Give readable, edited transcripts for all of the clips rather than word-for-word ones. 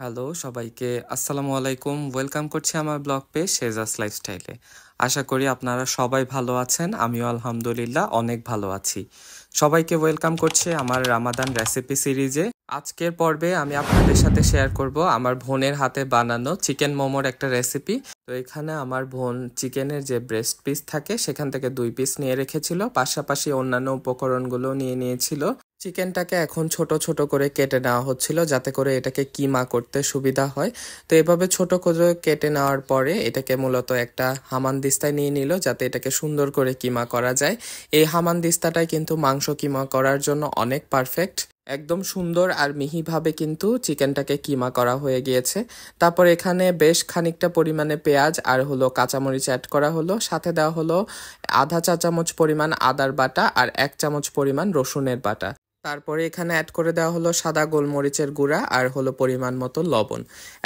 Hello সবাইকে আসসালামু আলাইকুম। ওয়েলকাম করছি আমার ব্লগ পেজ শেজাস লাইফস্টাইলে। আশা করি আপনারা সবাই ভালো আছেন। আমিও আলহামদুলিল্লাহ অনেক ভালো আছি। সবাইকে ওয়েলকাম করছি আমার রামাদান রেসিপি সিরিজে। আজকের পর্বে আমি আপনাদের সাথে শেয়ার করব আমার বোনের হাতে বানানো চিকেন মোমোর একটা রেসিপি। তো এখানে আমার বোন চিকেনের যে ব্রেস্ট পিস থাকে সেখান থেকে 2 পিস নিয়ে রেখেছিল, পাশাপাশি অন্যান্য উপকরণগুলো নিয়ে নিয়েছিল। চিকেনটাকে এখন ছোট ছোট করে কেটে নেওয়া হচ্ছিল যাতে করে এটাকে কিমা করতে সুবিধা হয়। তো এভাবে ছোট করে কেটে নেওয়ার পরে এটাকে মূলত একটা হামানদিস্তায় নিয়ে নিল যাতে এটাকে সুন্দর করে কিমা করা যায়। এই হামানদিস্তাটাই কিন্তু মাংস কিমা করার জন্য অনেক পারফেক্ট। একদম সুন্দর আর মিহিভাবে কিন্তু চিকেনটাকে কিমা করা হয়ে গিয়েছে। তারপর এখানে বেশ খানিকটা পরিমাণে পেঁয়াজ আর কাঁচামরিচ অ্যাড করা হলো, সাথে দেওয়া হলো আধা চা চামচ পরিমাণ আদার বাটা আর 1 চামচ পরিমাণ রসুনের বাটা। তারপরে এখানে অ্যাড করে দেওয়া হলো সাদা গোলমরিচের গুঁড়া আর পরিমাণ মতো লবণ।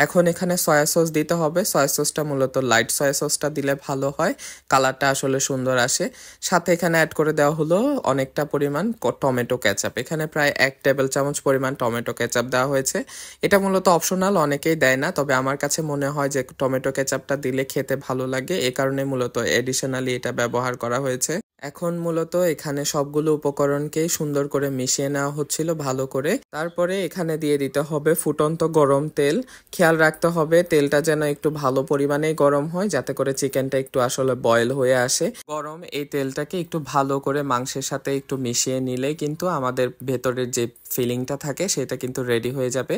এখন এখানে সয়া সস দিতে হবে। সয়া সসটা মূলত লাইট সয়া সসটা দিলে ভালো হয়, কালারটা আসলে সুন্দর আসে। সাথে এখানে অ্যাড করে দেওয়া হলো অনেকটা পরিমাণ টমেটো কেচাপ। এখানে প্রায় 1 টেবিল চামচ পরিমাণ টমেটো কেচাপ দেওয়া হয়েছে। এটা মূলত অপশনাল, অনেকেই দেয় না, তবে আমার কাছে মনে হয় যে টমেটো কেচাপটা দিলে খেতে ভালো লাগে, এ কারণে মূলত এডিশনালি এটা ব্যবহার করা হয়েছে। এখন মূলত এখানে সবগুলো উপকরণকেই সুন্দর করে মিশিয়ে নেওয়া হচ্ছিল ভালো করে। তারপরে এখানে দিয়ে দিতে হবে ফুটন্ত গরম তেল। খেয়াল রাখতে হবে তেলটা যেন একটু ভালো পরিমাণেই গরম হয় যাতে করে চিকেনটা একটু আসলে বয়েল হয়ে আসে। গরম এই তেলটাকে একটু ভালো করে মাংসের সাথে একটু মিশিয়ে নিলে কিন্তু আমাদের ভেতরের যে ফিলিংটা থাকে সেটা কিন্তু রেডি হয়ে যাবে।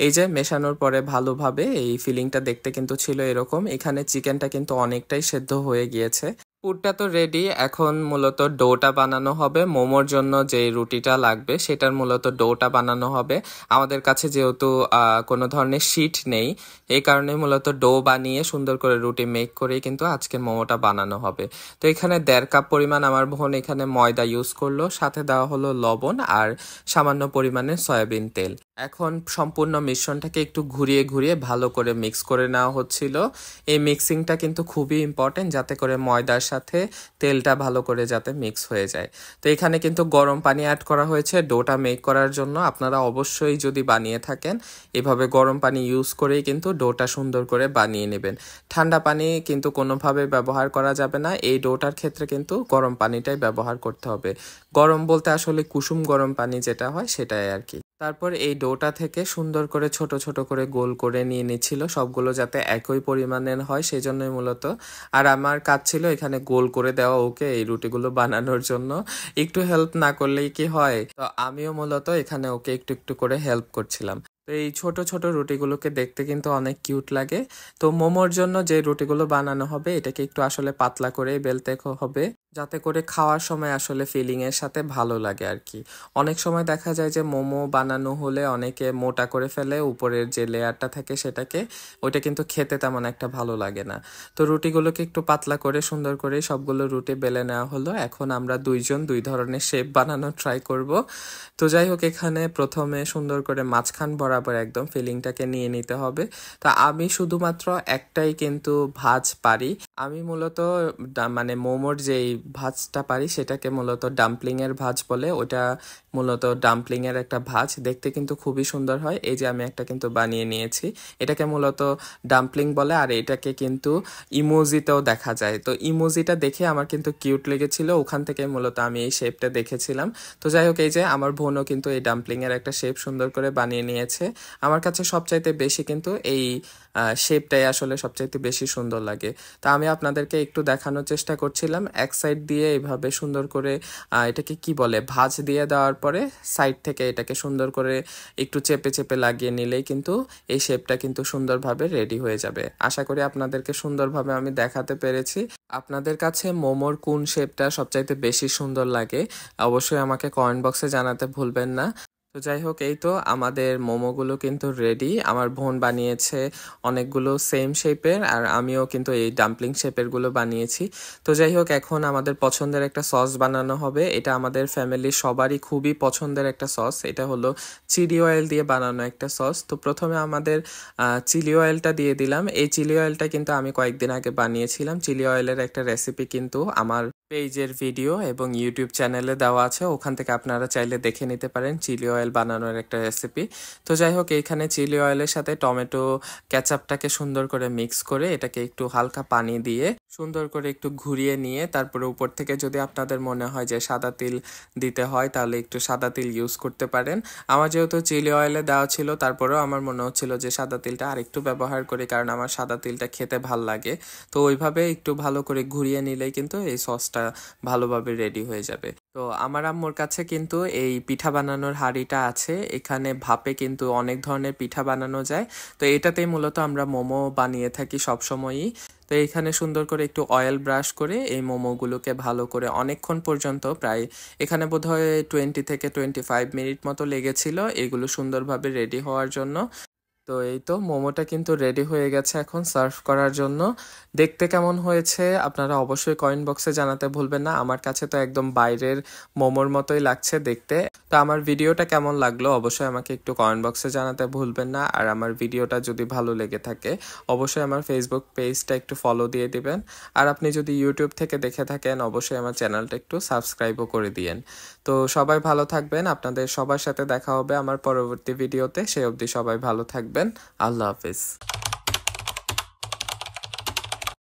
এই যে মেশানোর পরে ভালোভাবে এই ফিলিংটা দেখতে কিন্তু ছিল এরকম। এখানে চিকেনটা কিন্তু অনেকটাই সেদ্ধ হয়ে গিয়েছে। পুরটা তো রেডি, এখন মূলত ডোটা বানানো হবে। মোমোর জন্য যে রুটিটা লাগবে সেটার মূলত ডোটা বানানো হবে। আমাদের কাছে যেহেতু কোনো ধরনের শিট নেই, এই কারণে মূলত ডো বানিয়ে সুন্দর করে রুটি মেক করেই কিন্তু আজকের মোমোটা বানানো হবে। তো এখানে 1.5 কাপ পরিমাণ আমার বোন এখানে ময়দা ইউজ করলো, সাথে দেওয়া হলো লবণ আর সামান্য পরিমাণে সয়াবিন তেল। এখন সম্পূর্ণ মিশ্রণটাকে একটু ঘুরিয়ে ঘুরিয়ে ভালো করে মিক্স করে নেওয়া হচ্ছিল। এই মিক্সিংটা কিন্তু খুবই ইম্পর্টেন্ট যাতে করে ময়দার সাথে তেলটা ভালো করে যাতে মিক্স হয়ে যায়। তো এখানে কিন্তু গরম পানি অ্যাড করা হয়েছে ডোটা মেক করার জন্য। আপনারা অবশ্যই যদি বানিয়ে থাকেন এভাবে গরম পানি ইউজ করেই কিন্তু ডোটা সুন্দর করে বানিয়ে নেবেন। ঠান্ডা পানি কিন্তু কোনোভাবে ব্যবহার করা যাবে না, এই ডোটার ক্ষেত্রে কিন্তু গরম পানিটাই ব্যবহার করতে হবে। গরম বলতে আসলে কুসুম গরম পানি যেটা হয় সেটাই আর কি। তারপর এই ডোটা থেকে সুন্দর করে ছোট ছোট করে গোল করে নিয়ে নিচ্ছিল, সবগুলো যাতে একই পরিমাণের হয় সেই জন্যই মূলত। আর আমার কাজ ছিল এখানে গোল করে দেওয়া ওকে এই রুটিগুলো বানানোর জন্য। একটু হেল্প না করলেই কি হয়, তো আমিও মূলত এখানে ওকে একটু একটু করে হেল্প করছিলাম। তো এই ছোট ছোট রুটিগুলোকে দেখতে কিন্তু অনেক কিউট লাগে। তো মোমোর জন্য যে রুটিগুলো বানানো হবে এটাকে একটু আসলে পাতলা করে বেলতে হবে যাতে করে খাওয়ার সময় আসলে ফিলিং এর সাথে ভালো লাগে আর কি। অনেক সময় দেখা যায় যে মোমো বানানো হলে অনেকে মোটা করে ফেলে উপরের যে লেয়ারটা থাকে সেটাকে, ওইটা কিন্তু খেতে তেমন একটা ভালো লাগে না। তো রুটিগুলোকে একটু পাতলা করে সুন্দর করে সবগুলো রুটি বেলে নেওয়া হলো। এখন আমরা দুইজন 2 ধরনের শেপ বানানো ট্রাই করব। তো যাই হোক, এখানে প্রথমে সুন্দর করে মাঝখান বরাবর একদম ফিলিংটাকে নিয়ে নিতে হবে। তা আমি শুধুমাত্র একটাই কিন্তু ভাঁজ পারি। আমি মূলত মানে মোমোর যেই ভাঁজটা পারি সেটাকে মূলত ডাম্পলিং এর ভাঁজ বলে। ওটা মূলত ডাম্পলিং এর একটা ভাঁজ, দেখতে কিন্তু খুবই সুন্দর হয়। এই যে আমি একটা কিন্তু বানিয়ে নিয়েছি, এটাকে মূলত ডাম্পলিং বলে। আর এটাকে কিন্তু ইমোজিতেও দেখা যায়। তো ইমোজিটা দেখে আমার কিন্তু কিউট লেগেছিল, ওখান থেকে মূলত আমি এই শেপটা দেখেছিলাম। তো যাই হোক, এই যে আমার বোনও কিন্তু এই ডাম্পলিং এর একটা শেপ সুন্দর করে বানিয়ে নিয়েছে। আমার কাছে সবচাইতে বেশি কিন্তু এই শেপটাই আসলে সবচাইতে বেশি সুন্দর লাগে। তা আমি আপনাদেরকে একটু দেখানোর চেষ্টা করছিলাম। এক সাইড দিয়ে এইভাবে সুন্দর করে এটাকে কি বলে ভাঁজ দিয়ে দেওয়ার পরে সাইড থেকে এটাকে সুন্দর করে একটু চেপে চেপে লাগিয়ে নিলেই কিন্তু এই শেপটা কিন্তু সুন্দরভাবে রেডি হয়ে যাবে। আশা করি আপনাদেরকে সুন্দরভাবে আমি দেখাতে পেরেছি। আপনাদের কাছে মোমোর কোন শেপটা সবচাইতে বেশি সুন্দর লাগে অবশ্যই আমাকে কমেন্ট বক্সে জানাতে ভুলবেন না। তো যাই হোক, এই তো আমাদের মোমোগুলো কিন্তু রেডি। আমার বোন বানিয়েছে অনেকগুলো সেম শেপের, আর আমিও কিন্তু এই ডাম্পলিং শেপের গুলো বানিয়েছি। তো যাই হোক, এখন আমাদের পছন্দের একটা সস বানানো হবে। এটা আমাদের ফ্যামিলির সবারই খুবই পছন্দের একটা সস। এটা হলো চিলি অয়েল দিয়ে বানানো একটা সস। তো প্রথমে আমাদের চিলি অয়েলটা দিয়ে দিলাম। এই চিলি অয়েলটা কিন্তু আমি কয়েকদিন আগে বানিয়েছিলাম। চিলি অয়েলের একটা রেসিপি কিন্তু আমার পেজের ভিডিও এবং ইউটিউব চ্যানেলে দেওয়া আছে, ওখান থেকে আপনারা চাইলে দেখে নিতে পারেন চিলি অয়েল বানানোর একটা রেসিপি। তো যাই হোক, এইখানে চিলি অয়েলের সাথে টমেটো কেচাপটাকে সুন্দর করে মিক্স করে এটাকে একটু হালকা পানি দিয়ে সুন্দর করে একটু ঘুরিয়ে নিয়ে তারপরে উপর থেকে যদি আপনাদের মনে হয় যে সাদা তিল দিতে হয় তাহলে একটু সাদা তিল ইউজ করতে পারেন। আমার যেহেতু চিলি অয়েলে দেওয়া ছিল তারপরেও আমার মনে হচ্ছিল যে সাদা তিলটা আরেকটু ব্যবহার করি, কারণ আমার সাদা তিলটা খেতে ভাল লাগে। তো ওইভাবে একটু ভালো করে ঘুরিয়ে নিলেই কিন্তু এই সসটা ভালোভাবে রেডি হয়ে যাবে। তো আমার আম্মুর কাছে কিন্তু এই পিঠা বানানোর হাঁড়িটা আছে, এখানে ভাপে কিন্তু অনেক ধরনের পিঠা বানানো যায়। তো এটাতেই মূলত আমরা মোমো বানিয়ে থাকি সবসময়ই। তো এইখানে সুন্দর করে একটু অয়েল ব্রাশ করে এই মোমোগুলোকে ভালো করে অনেকক্ষণ পর্যন্ত, প্রায় এখানে বোধহয় 20 থেকে 25 মিনিট মতো লেগেছিল এগুলো সুন্দরভাবে রেডি হওয়ার জন্য। তো এই তো মোমোটা কিন্তু রেডি হয়ে গেছে এখন সার্ভ করার জন্য। দেখতে কেমন হয়েছে আপনারা অবশ্যই কমেন্ট বক্সে জানাতে ভুলবেন না। আমার কাছে তো একদম বাইরের মোমোর মতোই লাগছে দেখতে। তো আমার ভিডিওটা কেমন লাগলো অবশ্যই আমাকে একটু কমেন্ট বক্সে জানাতে ভুলবেন না। আর আমার ভিডিওটা যদি ভালো লেগে থাকে অবশ্যই আমার ফেসবুক পেজটা একটু ফলো দিয়ে দিবেন। আর আপনি যদি ইউটিউব থেকে দেখে থাকেন অবশ্যই আমার চ্যানেলটা একটু সাবস্ক্রাইবও করে দিয়েন। তো সবাই ভালো থাকবেন, আপনাদের সবার সাথে দেখা হবে আমার পরবর্তী ভিডিওতে। সেই অবধি সবাই ভালো থাকবেন। আল্লাহ হাফিজ।